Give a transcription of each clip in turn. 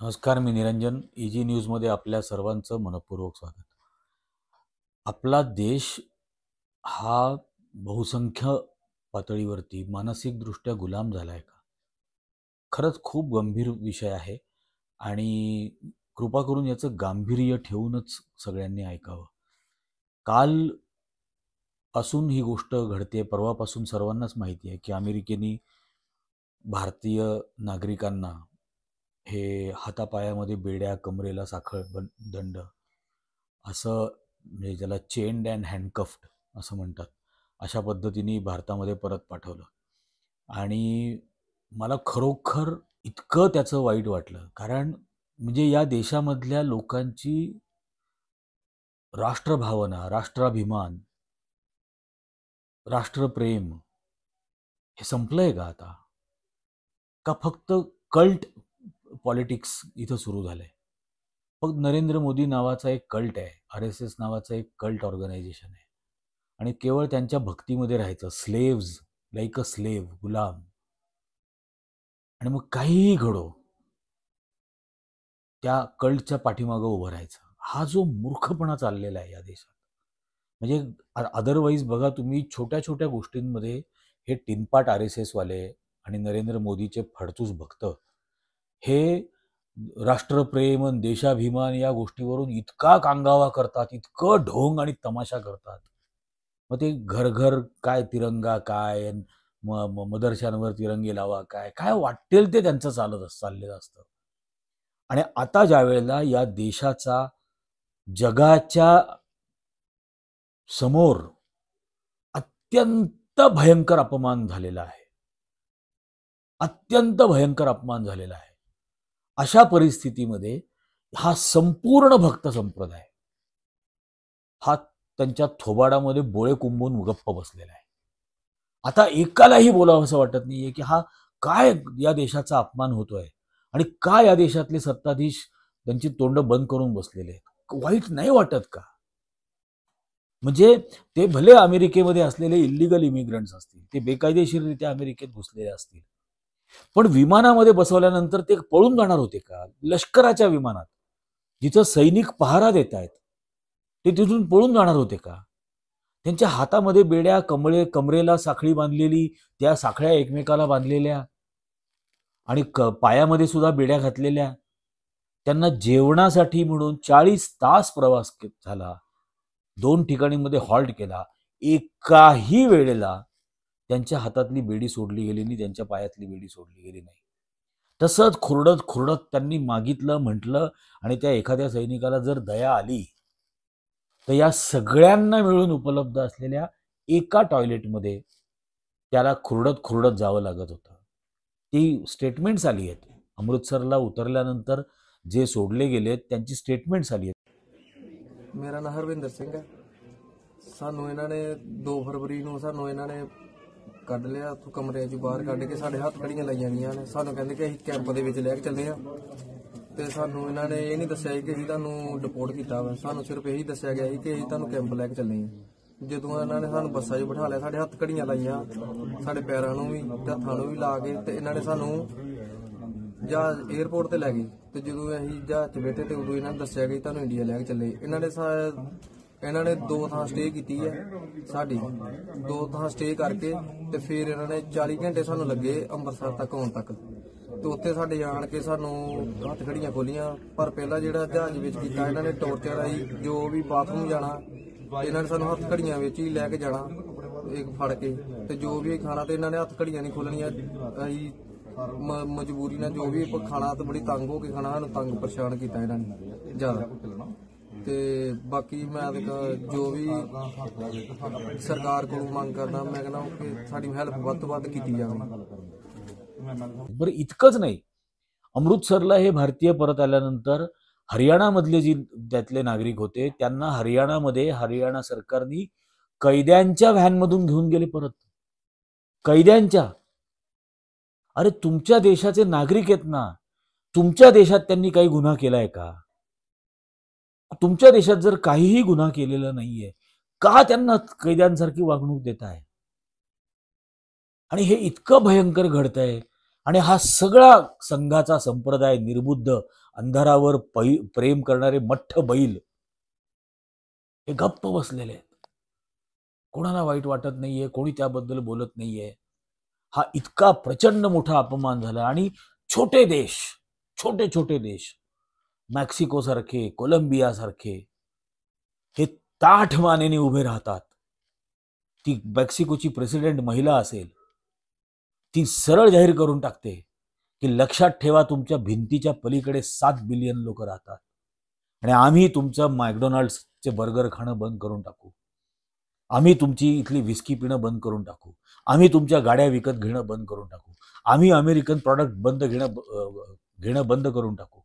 नमस्कार, मी निरंजन. इजी न्यूजमध्ये आपल्या सर्वांचं मनपूर्वक स्वागत. आपला देश हा बहुसंख्य पातळीवरती मानसिकदृष्ट्या गुलाम झाला आहे का? खरंच खूप गंभीर विषय आहे आणि कृपा करून याचं गांभीर्य ठेवूनच सगळ्यांनी ऐकावं. काल पासून ही गोष्ट घडते. परवापासून सर्वांनाच माहिती आहे की अमेरिकेने भारतीय नागरिकांना हे हातापायामध्ये बेड्या, कमरेला साखळ दंड असं, म्हणजे ज्याला चेन्ड अँड हँडकफ्ड असं म्हणतात, अशा पद्धतीने भारतामध्ये परत पाठवलं. आणि मला खरोखर इतकं त्याचं वाईट वाटलं, कारण म्हणजे या देशामधल्या लोकांची राष्ट्रभावना, राष्ट्राभिमान, राष्ट्रप्रेम हे संपलंय का आता? का फक्त कल्ट पॉलिटिक्स इथं सुरू झालंय? फक्त नरेंद्र मोदी नावाचा एक कल्ट आहे, RSS नावाचं एक कल्ट ऑर्गनायझेशन आहे, आणि केवळ त्यांच्या भक्तीमध्ये राहायचं, स्लेव्ज लाईक अ स्लेव्ह, गुलाम. आणि मग काहीही घडो, त्या कल्टच्या पाठीमागं उभं राहायचं. हा जो मूर्खपणा चाललेला आहे या देशात, म्हणजे अदरवाईज बघा तुम्ही, छोट्या छोट्या गोष्टींमध्ये हे टिनपाट RSS वाले आणि नरेंद्र मोदीचे फडतूस भक्त हे राष्ट्रप्रेम आणि देशाभिमान या गोष्टीवरून इतका कांगावा करतात, इतकं ढोंग आणि तमाशा करतात. मग ते घर घर काय तिरंगा काय, मदरशांवर तिरंगे लावा काय काय वाटेल ते त्यांचं चाललेलं असतं. आणि आता ज्या वेळेला या देशाचा जगाच्या समोर अत्यंत भयंकर अपमान झालेला आहे, अत्यंत भयंकर अपमान झालेला आहे, अशा परिस्थितीमध्ये हा संपूर्ण भक्त संप्रदाय हा त्यांच्या थोबाडामध्ये बोळे कुंबून गप्प बसलेला आहे. आता एकालाही बोलावं असं वाटत नाहीये की हा काय या देशाचा अपमान होतोय आणि काय या देशातले सत्ताधीश त्यांची तोंड बंद करून बसलेले आहेत. वाईट नाही वाटत का? म्हणजे ते भले अमेरिकेमध्ये असलेले इल्लीगल इमिग्रंट्स असतील, ते बेकायदेशीररित्या अमेरिकेत घुसलेले असतील, पण विमानामध्ये बसवल्यानंतर ते पळून जाणार होते का? लष्कराच्या विमानात जिथं सैनिक पहारा देत आहेत, ते तिथून पळून जाणार होते का? त्यांच्या हातामध्ये बेड्या, कमरेला साखळी बांधलेली, त्या साखळ्या एकमेकाला बांधलेल्या आणि पायामध्ये सुद्धा बेड्या घातलेल्या, त्यांना जेवणासाठी म्हणून 40 तास प्रवास झाला, 2 ठिकाणीमध्ये हॉल्ट केला, एकाही वेळेला त्यांच्या हातातली बेडी सोडली गेली नाही, त्यांच्या पायातली बेडी सोडली गेली नाही. तसंच खुरडत खुरडत त्यांनी मागितलं, म्हटलं, आणि त्या एखाद्या सैनिकाला जर दया आली तर या सगळ्यांना मिळून उपलब्ध असलेल्या एका टॉयलेटमध्ये त्याला खुरडत खुरडत जावं लागत होतं. ती स्टेटमेंट्स आली आहेत. अमृतसरला उतरल्यानंतर जे सोडले गेलेत त्यांची स्टेटमेंट्स आली आहेत. मेरा नाम हरविंदर सिंह है। सानू इन्होंने 2 फरवरी ਨੂੰ ਸਾਨੂੰ ਇਹਨਾਂ ਨੇ ਕੱਢ ਲਿਆ ਉੱਥੋਂ ਕਮਰੇ 'ਚ ਬਾਹਰ ਕੱਢ ਕੇ ਸਾਡੇ ਹੱਥ ਘੜੀਆਂ ਲਾਈਆਂ ਗਈਆਂ ਨੇ। ਸਾਨੂੰ ਕਹਿੰਦੇ ਕਿ ਅਸੀਂ ਕੈਂਪ ਦੇ ਵਿੱਚ ਲੈ ਕੇ ਚੱਲੇ ਆ ਤੇ ਸਾਨੂੰ ਇਹਨਾਂ ਨੇ ਇਹ ਨਹੀਂ ਦੱਸਿਆ ਕਿ ਅਸੀਂ ਤੁਹਾਨੂੰ ਡਿਪੋਰਟ ਕੀਤਾ ਵਾ। ਸਾਨੂੰ ਸਿਰਫ ਇਹੀ ਦੱਸਿਆ ਗਿਆ ਸੀ ਕਿ ਅਸੀਂ ਤੁਹਾਨੂੰ ਕੈਂਪ ਲੈ ਕੇ ਚੱਲੇ ਆ। ਜਦੋਂ ਇਹਨਾਂ ਨੇ ਸਾਨੂੰ ਬੱਸਾਂ 'ਚ ਬਿਠਾ ਲਿਆ, ਸਾਡੇ ਹੱਥ ਘੜੀਆਂ ਲਾਈਆਂ, ਸਾਡੇ ਪੈਰਾਂ ਨੂੰ ਵੀ ਤੇ ਹੱਥਾਂ ਨੂੰ ਵੀ ਲਾ ਕੇ, ਤੇ ਇਹਨਾਂ ਨੇ ਸਾਨੂੰ ਜਹਾਜ਼ 에ਅਰਪੋਰਟ ਤੇ ਲੈ ਗਏ। ਤੇ ਜਦੋਂ ਅਸੀਂ ਜਹਾਜ਼ 'ਚ ਬੈਠੇ ਤੇ ਉਦੋਂ ਇਹਨਾਂ ਨੇ ਦੱਸਿਆ ਕਿ ਤੁਹਾਨੂੰ ਇੰਡੀਆ ਲੈ ਕੇ ਚੱਲੇ। ਇਹਨਾਂ ਨੇ 2 ਥਾਂ ਸਟੇ ਕੀਤੀ ਹੈ, ਸਾਡੀ 2 ਥਾਂ ਸਟੇ ਕਰਕੇ ਤੇ ਫਿਰ ਇਹਨਾਂ ਨੇ 40 ਘੰਟੇ ਸਾਨੂੰ ਲੱਗੇ ਅੰਮ੍ਰਿਤਸਰ ਤੱਕ ਆਉਣ ਤੱਕ। ਤੇ ਉੱਥੇ ਸਾਡੇ ਆਣ ਕੇ ਸਾਨੂੰ ਹੱਥ ਘੜੀਆਂ ਖੋਲੀਆਂ। ਪਰ ਪਹਿਲਾਂ ਜਿਹੜਾ ਜਹਾਜ਼ ਵਿੱਚ ਕੀਤਾ ਇਹਨਾਂ ਨੇ ਟੌਰਚਰ ਆਈ, ਜੋ ਵੀ ਬਾਥਰੂਮ ਜਾਣਾ ਇਹਨਾਂ ਨੇ ਸਾਨੂੰ ਹੱਥ ਘੜੀਆਂ ਵਿੱਚ ਹੀ ਲੈ ਕੇ ਜਾਣਾ ਇੱਕ ਫੜ ਕੇ, ਤੇ ਜੋ ਵੀ ਖਾਣਾ ਤੇ ਇਹਨਾਂ ਨੇ ਹੱਥ ਘੜੀਆਂ ਨਹੀਂ ਖੋਲਣੀਆਂ। ਅਸੀਂ ਮਜਬੂਰੀ ਨਾਲ ਜੋ ਵੀ ਖਾਣਾ ਤੇ ਬੜੀ ਤੰਗ ਹੋ ਕੇ ਖਾਣਾ, ਸਾਨੂੰ ਤੰਗ ਪਰੇਸ਼ਾਨ ਕੀਤਾ ਇਹਨਾਂ ਨੇ ਜ਼ਿਆਦਾ। ਤੇ ਬਾਕੀ ਮੈਂ ਜੋ ਵੀ ਸਰਕਾਰ ਕੋਲੋਂ ਮੰਗ ਕਰਦਾ, ਮੈਂ ਕਹਿੰਦਾ ਕਿ ਸਾਡੀ ਹੈਲਪ ਵੱਧ ਤੋਂ ਵੱਧ ਕੀਤੀ ਜਾਵੇ। बरं, इतकंच नाही, अमृतसरला हे भारतीय परत आल्यानंतर हरियाणामधले जे त्यातले नागरिक होते त्यांना हरियाणा सरकारने कैद्यांच्या व्हॅनमधून घेऊन गेले परत, कैद्यांच्या. अरे, तुमच्या देशाचे नागरिक आहेत ना, तुमच्या देशात त्यांनी काही गुन्हा केलाय का? तुमच्या देशात जर काहीही गुन्हा केलेला नाहीये, का त्यांना कैद्यांसारखी वागणूक देताय? आणि हे इतकं भयंकर घडतंय आणि हा सगळा संघाचा संप्रदाय निर्बुद्ध अंधारावर प्रेम करणारे मठ्ठ बैल हे गप्प बसलेले आहेत. कोणाला वाईट वाटत नाहीये, कोणी त्याबद्दल बोलत नाहीये. हा इतका प्रचंड मोठा अपमान झाला. आणि छोटे देश, छोटे छोटे देश, मेक्सिको सारखे, कोलंबिया सारखे, हे ताठ मानेने उभे राहतात. ती मेक्सिकोची प्रेसिडेंट महिला असेल, ती सरळ जाहीर करून टाकते की लक्षात ठेवा, तुमच्या भिंतीच्या पलीकडे 7 बिलियन लोक राहतात आणि आम्ही तुमचं मॅकडोनाल्ड्सचे बर्गर खाणं बंद करून टाकू, आम्ही तुमची इथली विस्की पिणं बंद करून टाकू, आम्ही तुमच्या गाड्या विकत घेणं बंद करून टाकू, आम्ही अमेरिकन प्रॉडक्ट घेणं बंद करून टाकू.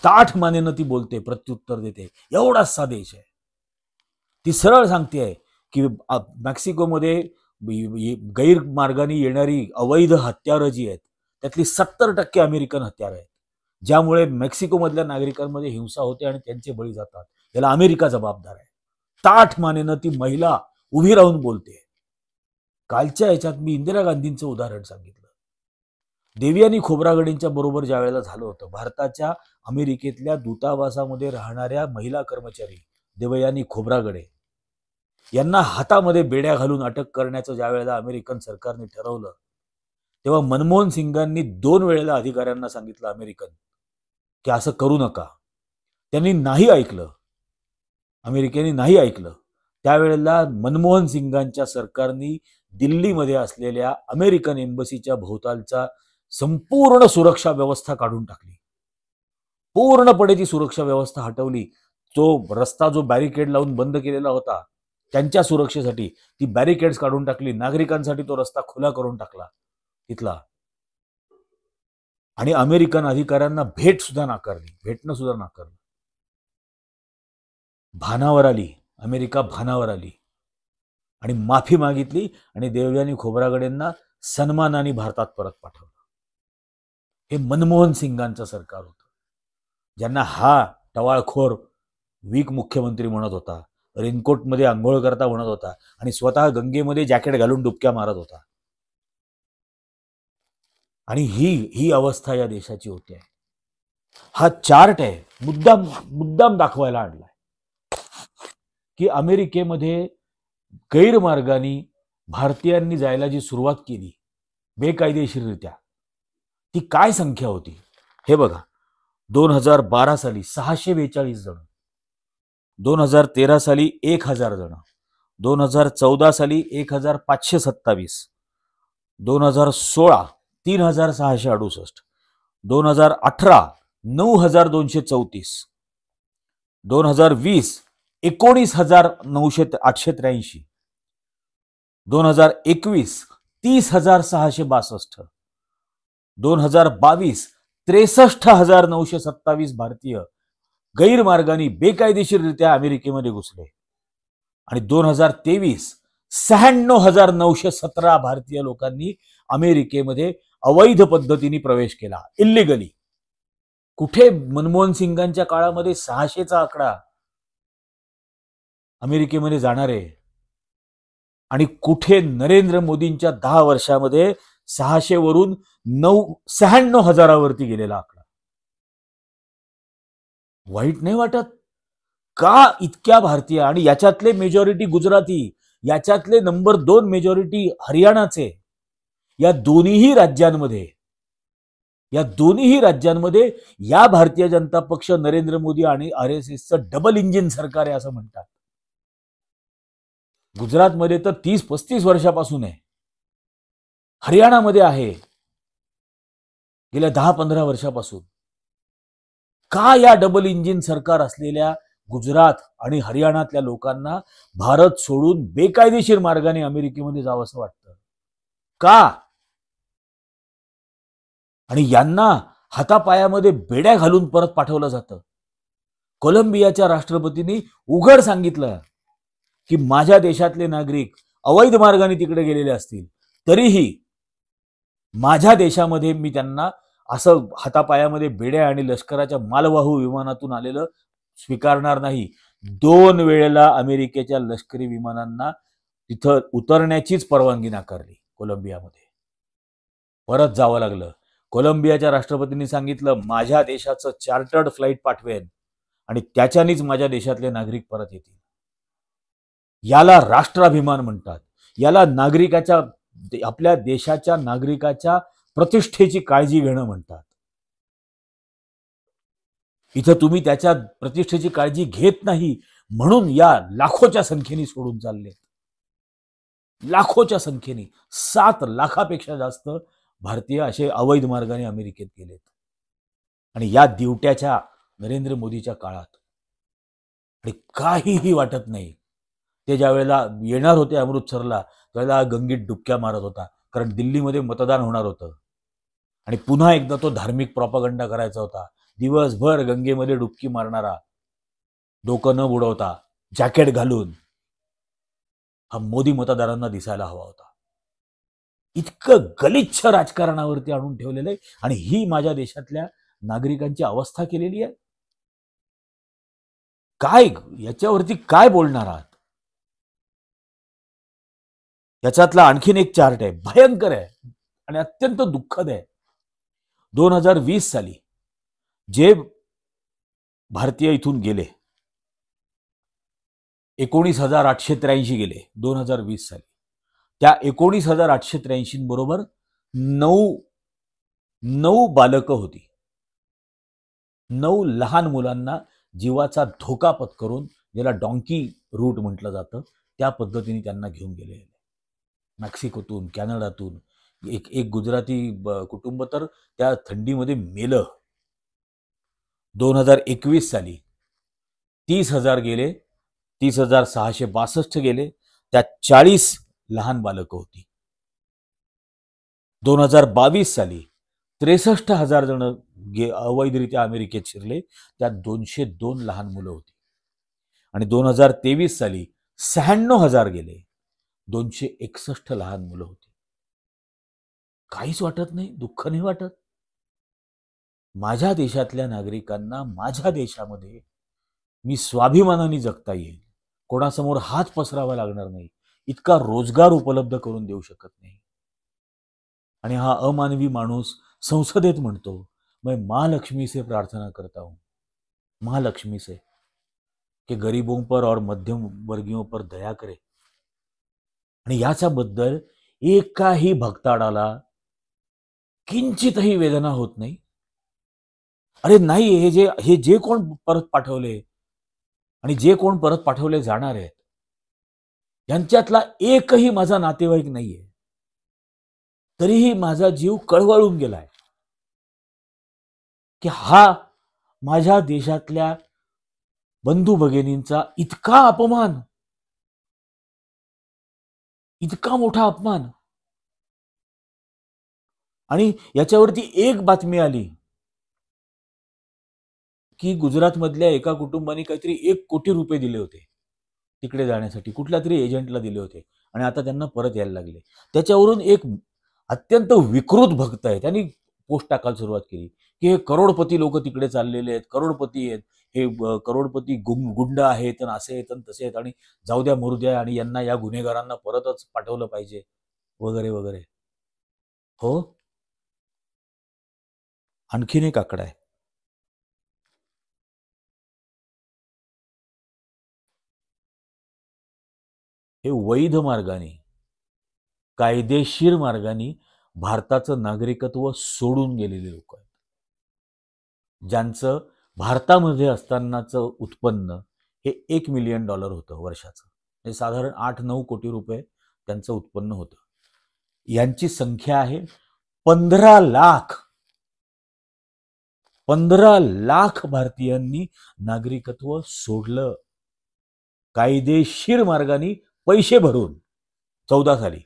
ताठ मानेनं ती बोलते, प्रत्युत्तर देते. एवढासा देश आहे. ती सरळ सांगते की मेक्सिकोमध्ये गैरमार्गाने येणारी अवैध हत्यारं जी आहेत त्यातली 70% अमेरिकन हत्यारं आहेत, ज्यामुळे मेक्सिकोमधल्या नागरिकांमध्ये हिंसा होते आणि त्यांचे बळी जातात. याला अमेरिका जबाबदार आहे. ताठ मानेनं ती महिला उभी राहून बोलते. कालच्या याच्यात मी इंदिरा गांधींचं उदाहरण सांगितलं. देवयानी खोब्रागडेंच्या बरोबर ज्या वेळेला झालं होतं, भारताच्या अमेरिकेतल्या दूतावासामध्ये राहणाऱ्या महिला कर्मचारी देवयानी खोब्रागडे यांना हातामध्ये बेड्या घालून अटक करण्याचं ज्या वेळेला अमेरिकन सरकारने ठरवलं, तेव्हा मनमोहन सिंगांनी 2 वेळेला अधिकाऱ्यांना सांगितलं अमेरिकन की असं करू नका. त्यांनी नाही ऐकलं, अमेरिकेने नाही ऐकलं. त्यावेळेला मनमोहन सिंगांच्या सरकारने दिल्लीमध्ये असलेल्या अमेरिकन एम्बसीच्या भोवतालचा संपूर्ण सुरक्षा व्यवस्था काढून टाकली. पूर्णपणे ती सुरक्षा व्यवस्था हटवली. तो रस्ता जो बॅरिकेड लावून बंद केलेला होता त्यांच्या सुरक्षेसाठी, ती बॅरिकेड्स काढून टाकली. नागरिकांसाठी तो रस्ता खुला करून टाकला तिथला. आणि अमेरिकन अधिकाऱ्यांना भेटणं सुद्धा नाकारलं. भानावर आली अमेरिका, भानावर आली आणि माफी मागितली आणि देवयानी खोब्रागडेंना सन्मानाने भारतात परत पाठवलं. हे मनमोहन सिंगांचं सरकार होतं, ज्यांना हा टवाळखोर वीक मुख्यमंत्री म्हणत होता, रेनकोटमध्ये आंघोळ करता म्हणत होता आणि स्वतः गंगेमध्ये जॅकेट घालून डुबक्या मारत होता. आणि ही अवस्था या देशाची होती आहे. हा चार्ट आहे, मुद्दाम दाखवायला आणलाय की अमेरिकेमध्ये गैरमार्गाने भारतीयांनी जायला जी सुरुवात केली बेकायदेशीररित्या, ती काय संख्या होती हे बघा. 2012 साली 642 जण, 2013 साली 1000 जण, 2014 साली 1527, 2016 3668, 2018 9234, 2020 19,883, 2021 30,662, 2022 63,927 भारतीय गैरमार्गाने बेकायदेशीररित्या अमेरिकेमध्ये घुसले आणि 2023 96,917 भारतीय लोकांनी अमेरिकेमध्ये अवैध पद्धतीने प्रवेश केला, इल्लिगली. कुठे मनमोहन सिंगांच्या काळामध्ये 600चा आकडा अमेरिकेमध्ये जाणारे आणि कुठे नरेंद्र मोदींच्या 10 वर्षामध्ये 600 वरून 96,000वरती गेलेला आकडा. वाईट नाही वाटत का? इतक्या भारतीय, आणि याच्यातले मेजॉरिटी गुजराती, याच्यातले नंबर 2 मेजॉरिटी हरियाणाचे. या दोन्ही राज्यांमध्ये या भारतीय जनता पक्ष, नरेंद्र मोदी आणि RSSचं डबल इंजिन सरकार आहे असं म्हणतात. गुजरातमध्ये तर 30-35 वर्षापासून आहे, हरियाणामध्ये आहे गेल्या 10-15 वर्षापासून. का या डबल इंजिन सरकार असलेल्या गुजरात आणि हरियाणातल्या लोकांना भारत सोडून बेकायदेशीर मार्गाने अमेरिकेमध्ये जावं असं वाटतं का? आणि यांना हातापायामध्ये बेड्या घालून परत पाठवलं जातं. कोलंबियाच्या राष्ट्रपतींनी उघड सांगितलं की माझ्या देशातले नागरिक अवैध मार्गाने तिकडे गेलेले असतील तरीही माझ्या देशामध्ये मी त्यांना असं हातापायामध्ये बेड्या आणि लष्कराच्या मालवाहू विमानातून आलेलं स्वीकारणार नाही. 2 वेळेला अमेरिकेच्या लष्करी विमानांना तिथं उतरण्याचीच परवानगी नाकारली कोलंबियामध्ये. परत जावं लागलं. कोलंबियाच्या राष्ट्रपतींनी सांगितलं माझ्या देशाचं चार्टर्ड फ्लाईट पाठवेन आणि त्याच्यानेच माझ्या देशातले नागरिक परत येतील. याला राष्ट्राभिमान म्हणतात. याला आपल्या देशाच्या नागरिकाच्या प्रतिष्ठेची काळजी घेणं म्हणतात. इथं तुम्ही त्याच्या प्रतिष्ठेची काळजी घेत नाही म्हणून या लाखोच्या संख्येने सोडून चालले. लाखोच्या संख्येने 7 लाखापेक्षा जास्त भारतीय असे अवैध मार्गाने अमेरिकेत गेलेत. आणि या दिवट्याच्या नरेंद्र मोदीच्या काळात आणि काहीही वाटत नाही. ते ज्या वेळेला येणार होते अमृतसरला त्यावेळेला गंगेत डुबक्या मारत होता, कारण दिल्लीमध्ये मतदान होणार होतं आणि पुन्हा एकदा तो धार्मिक प्रोपागंडा करायचा होता. दिवसभर गंगेमध्ये डुबकी मारणारा, डोकं न बुडवता जॅकेट घालून, हा मोदी मतदारांना दिसायला हवा होता. इतकं गलिच्छ राजकारणावरती आणून ठेवलेलं आहे आणि ही माझ्या देशातल्या नागरिकांची अवस्था केलेली आहे. काय याच्यावरती काय बोलणार आहात? याच्यातला आणखीन एक चार्ट आहे, भयंकर आहे आणि अत्यंत दुःखद आहे. 2020 साली जे भारतीय इथून गेले 19,883 गेले 2020 साली. त्या 19,883 बरोबर 9 बालकं होती. 9 लहान मुलांना जीवाचा धोका पत्करून, ज्याला डॉंकी रूट म्हटलं जातं, त्या पद्धतीने त्यांना घेऊन गेले. मेक्सिकोतून, कॅनडातून एक गुजराती कुटुंब तर त्या थंडीमध्ये मेलं. 2021 साली 30,000 गेले, 30,662 गेले, त्यात 40 लहान बालकं होती. 2022 साली 63,000 जण अवैधरित्या अमेरिकेत शिरले, त्यात 202 लहान मुलं होती. आणि 2023 साली 96,000 गेले, 261 लहान मुलं होती. काहीच वाटत नाही, दुःख नाही वाटत? माझ्या देशातल्या नागरिकांना माझ्या देशामध्ये मी स्वाभिमानाने जगता येईल, कोणासमोर हात पसरावा लागणार नाही, इतका रोजगार उपलब्ध करून देऊ शकत नाही. आणि हा अमानवी माणूस संसदेत म्हणतो, मैं माँ लक्ष्मी से प्रार्थना करता हूं, माँ लक्ष्मी से, कि गरीबों पर और मध्यम वर्गीयों पर दया करे. आणि याच्याबद्दल एकाही भक्ताडाला किंचितही वेदना होत नाही. अरे नाही, हे जे कोण परत पाठवले आणि जे कोण परत पाठवले जाणार आहेत, यांच्यातला एकही माझा नातेवाईक नाहीये, तरीही माझा जीव कळवळून गेलाय की हा माझ्या देशातल्या बंधू भगिनींचा इतका अपमान, इतका मोठा अपमान. आणि याच्यावरती एक बातमी आली की गुजरातमधल्या एका कुटुंबाने काहीतरी 1 कोटी रुपये दिले होते तिकडे जाण्यासाठी, कुठल्या तरी एजंटला दिले होते आणि आता त्यांना परत यायला लागले. त्याच्यावरून एक अत्यंत विकृत भक्त आहे, त्यांनी पोस्ट टाकायला सुरुवात केली की हे करोडपती लोक तिकडे चाललेले आहेत, करोडपती आहेत, हे करोडपती गुंड आहेत आणि असे आहेत आणि तसे आहेत आणि जाऊ द्या मरू द्या आणि यांना, या गुन्हेगारांना परतच पाठवलं पाहिजे वगैरे वगैरे. हो, आणखीन एक आकडा आहे. हे वैध मार्गाने, कायदेशीर मार्गाने भारताचं नागरिकत्व सोडून गेलेले लोक आहेत, ज्यांचं भारतामध्ये असतानाचं उत्पन्न हे $1 मिलियन होतं वर्षाचं, म्हणजे साधारण 8-9 कोटी रुपये त्यांचं उत्पन्न होतं. यांची संख्या आहे 15 लाख. 15 लाख भारतीयांनी नागरिकत्व सोडलं कायदेशीर मार्गाने पैसे भरून. 14 साली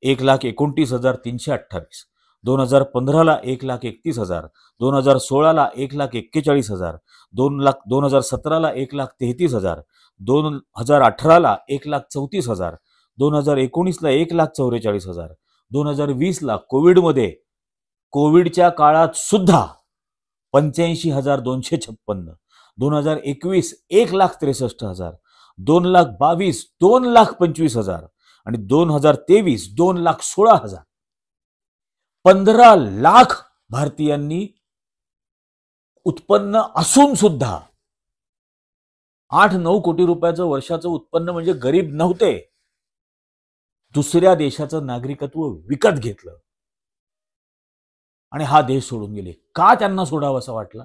1,29,328, 2015ला 1,31,000, 2016ला 1,41,000, 2017ला 1,33,000, 2018ला 1,34,000, 2019ला 1,44,000, 2020ला कोविडच्या काळात सुद्धा 85,256, 2021 1,63,000, 2022 2,25,000 आणि 2023 2,16,000. 15 लाख भारतीयांनी उत्पन्न असून सुद्धा 8-9 कोटी रुपयाचं वर्षाचं उत्पन्न म्हणजे गरीब नव्हते, दुसऱ्या देशाचं नागरिकत्व विकत घेतलं आणि हा देश सोडून गेले. का त्यांना सोडावं असं वाटलं?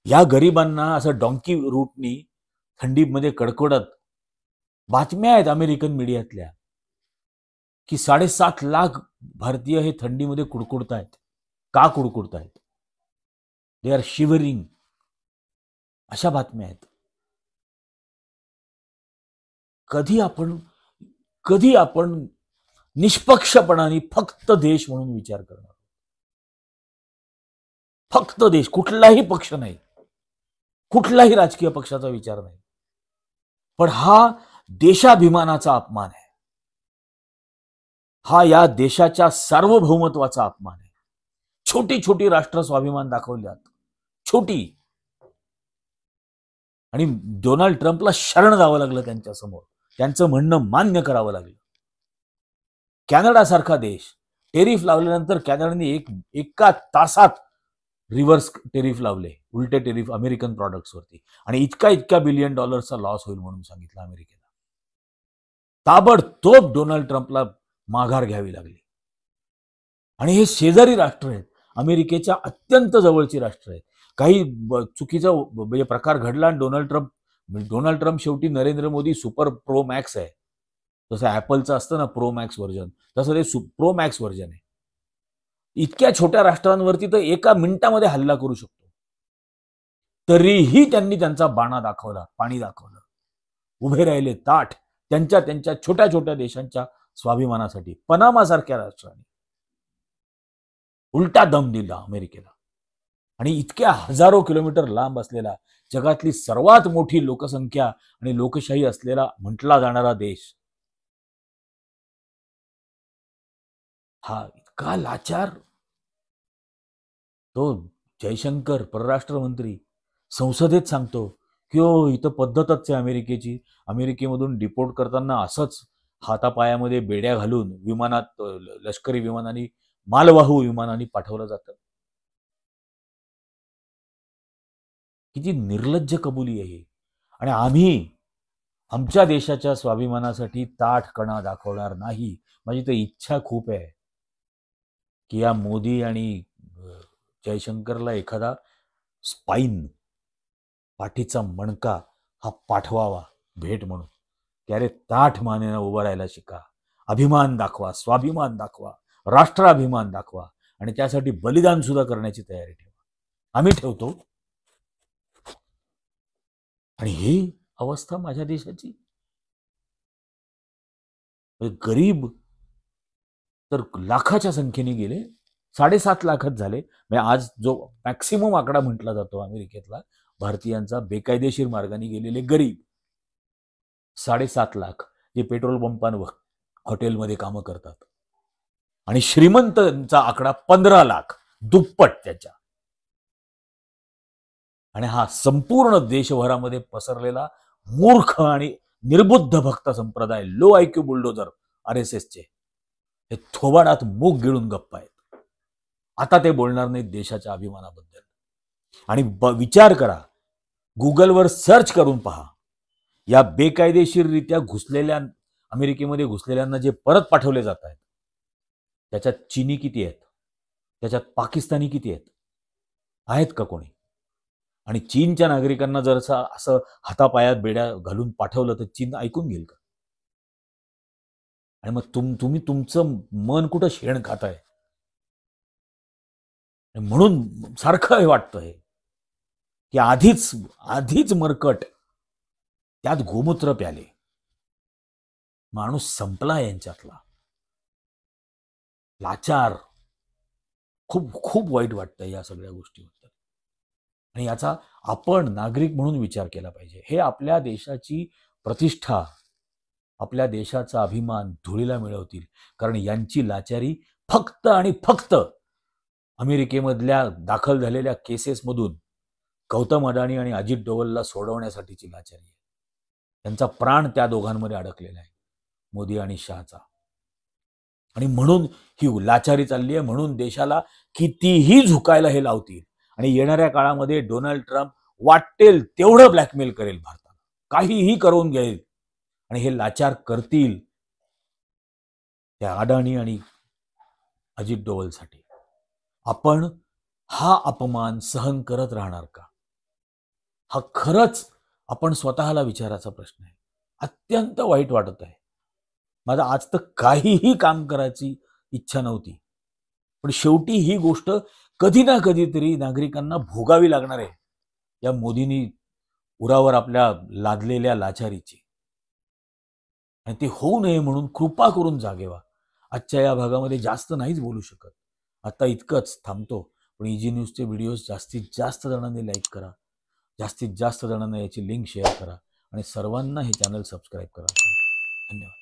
या गरिबांना असं डॉंकी रूटनी थंडीमध्ये कडकडत बातम्या आहेत अमेरिकन मीडियातल्या की 7.5 लाख भारतीय हे थंडीमध्ये कुडकुडतायत. का कुडकुडतायत? दे आर शिवरिंग, अशा बातम्या आहेत. कधी आपण निष्पक्षपणाने फक्त देश म्हणून विचार करणार? फक्त देश, कुठलाही पक्ष नाही, कुठलाही राजकीय पक्षाचा विचार नाही. पण हा देशाभिमानाचा अपमान आहे, हा या देशाच्या सार्वभौमत्वाचा अपमान आहे. छोटी छोटी राष्ट्र स्वाभिमान दाखवल्यात, छोटी, आणि डोनाल्ड ट्रम्पला शरण जावं लागलं त्यांच्या समोर, त्यांचं म्हणणं मान्य करावं लागलं. कॅनडासारखा देश टेरिफ लावल्यानंतर कॅनडाने एका तासात रिव्हर्स टेरिफ लावले, उलटे टेरिफ अमेरिकन प्रॉडक्ट्सवरती, आणि इतका बिलियन डॉलर्सचा लॉस होईल म्हणून सांगितलं अमेरिकेला. ताबडतोब डोनाल्ड ट्रम्पला माघार घ्यावी लागली. आणि हे शेजारी राष्ट्र आहेत, अमेरिकेच्या अत्यंत जवळची राष्ट्र आहेत. काही चुकीचा म्हणजे प्रकार घडला आणि डोनाल्ड ट्रम्प शेवटी Narendra Modi super pro max आहे, जसं ऍपलचं असतं ना प्रो मॅक्स व्हर्जन, तसं ते प्रो मॅक्स व्हर्जन आहे. इतक्या छोट्या राष्ट्रांवरती तर एका मिनिटामध्ये हल्ला करू शकतो. तरीही त्यांनी त्यांचा बाणा दाखवला, पाणी दाखवलं, उभे राहिले ताठ त्यांच्या छोट्या छोट्या देशांच्या स्वाभिमानासाठी. पनामासारख्या राष्ट्राने उलटा दम दिला अमेरिकेला. आणि इतक्या हजारो किलोमीटर लांब असलेला, जगातली सर्वात मोठी लोकसंख्या आणि लोकशाही असलेला म्हटला जाणारा देश, हा इतका लाचार. तो जयशंकर परराष्ट्र मंत्री संसदेत सांगतो की हो, इथं पद्धतच आहे अमेरिकेची, अमेरिकेमधून डिपोर्ट करताना असंच हातापायामध्ये बेड्या घालून विमानात, लष्करी विमानांनी, मालवाहू विमानांनी पाठवलं जातं. किती निर्लज्ज कबुली आहे. आणि आम्ही आमच्या देशाच्या स्वाभिमानासाठी ताठ कणा दाखवणार नाही. माझी तर इच्छा खूप आहे की या मोदी आणि जयशंकरला एखादा स्पाईन, पाठीचा मणका हा पाठवावा भेट म्हणून, की अरे ताठ मानेनं उभं राहायला शिका, अभिमान दाखवा, स्वाभिमान दाखवा, राष्ट्राभिमान दाखवा, आणि त्यासाठी बलिदान सुद्धा करण्याची तयारी ठेवा. आम्ही ठेवतो. आणि ही अवस्था माझ्या देशाची. गरीब तर लाखाच्या संख्येने गेले, 7.5 लाखच झाले. म्हणजे आज जो मॅक्सिमम आकडा म्हटला जातो अमेरिकेतला भारतीयांचा बेकायदेशीर मार्गाने गेलेले गरीब 7.5 लाख, जे पेट्रोल पंपांवर, हॉटेलमध्ये कामं करतात. आणि श्रीमंतांचा आकडा 15 लाख, दुप्पट त्याच्या. आणि हा संपूर्ण देशभरामध्ये पसरलेला मूर्ख आणि निर्बुद्ध भक्त संप्रदाय, लो आयक्यू बुलडोजर RSSचे, हे थोबाडात मूग गिळून गप्प आहेत. आता ते बोलणार नाहीत देशाच्या अभिमानाबद्दल. आणि विचार करा, गुगलवर सर्च करून पहा, या बेकायदेशीररित्या घुसलेल्या, अमेरिकेमध्ये घुसलेल्यांना जे परत पाठवले जात आहेत, त्याच्यात चीनी किती आहेत, त्याच्यात पाकिस्तानी किती आहेत का कोणी? आणि चीनच्या नागरिकांना जर असं हातापायात बेड्या घालून पाठवलं तर चीन ऐकून घेईल का? आणि मग तुम्ही तुमचं मन कुठं शेण खाताय? म्हणून सारखं हे वाटतं हे की आधीच मरकट, त्यात गोमूत्र प्याले, माणूस संपला यांच्यातला. लाचार. खूप खूप वाईट वाटतं या सगळ्या गोष्टीबद्दल. आणि याचा आपण नागरिक म्हणून विचार केला पाहिजे. हे आपल्या देशाची प्रतिष्ठा, आपल्या देशाचा अभिमान धुळीला मिळवतील. कारण यांची लाचारी फक्त आणि फक्त अमेरिकेमधल्या दाखल झालेल्या केसेसमधून गौतम अडाणी आणि अजित डोवलला सोडवण्यासाठीची लाचारी आहे. त्यांचा प्राण त्या दोघांमध्ये अडकलेला आहे, मोदी आणि शहाचा. आणि म्हणून ही लाचारी चालली आहे, म्हणून देशाला कितीही झुकायला हे लावतील आणि येणाऱ्या काळामध्ये डोनाल्ड ट्रम्प वाटेल तेवढं ब्लॅकमेल करेल भारताला, काहीही करून घेईल आणि हे लाचार करतील त्या अडाणी आणि अजित डोवलसाठी. आपण हा अपमान सहन करत राहणार का? हा खरंच आपण स्वतःला विचारायचा प्रश्न आहे. अत्यंत वाईट वाटत आहे. माझा आज तर काहीही काम करायची इच्छा नव्हती, पण शेवटी ही गोष्ट कधी ना कधीतरी नागरिकांना भोगावी लागणार आहे या मोदींनी उरावर आपल्या लादलेल्या लाचारीची. आणि ते होऊ नये म्हणून कृपा करून जागे व्हा. आजच्या या भागामध्ये जास्त नाहीच बोलू शकत, आता इतकंच थांबतो. पण इजी न्यूजचे व्हिडिओज जास्तीत जास्त जणांनी लाईक करा, जास्तीत जास्त जणांना याची लिंक शेअर करा आणि सर्वांना हे चॅनल सबस्क्राईब करा. धन्यवाद.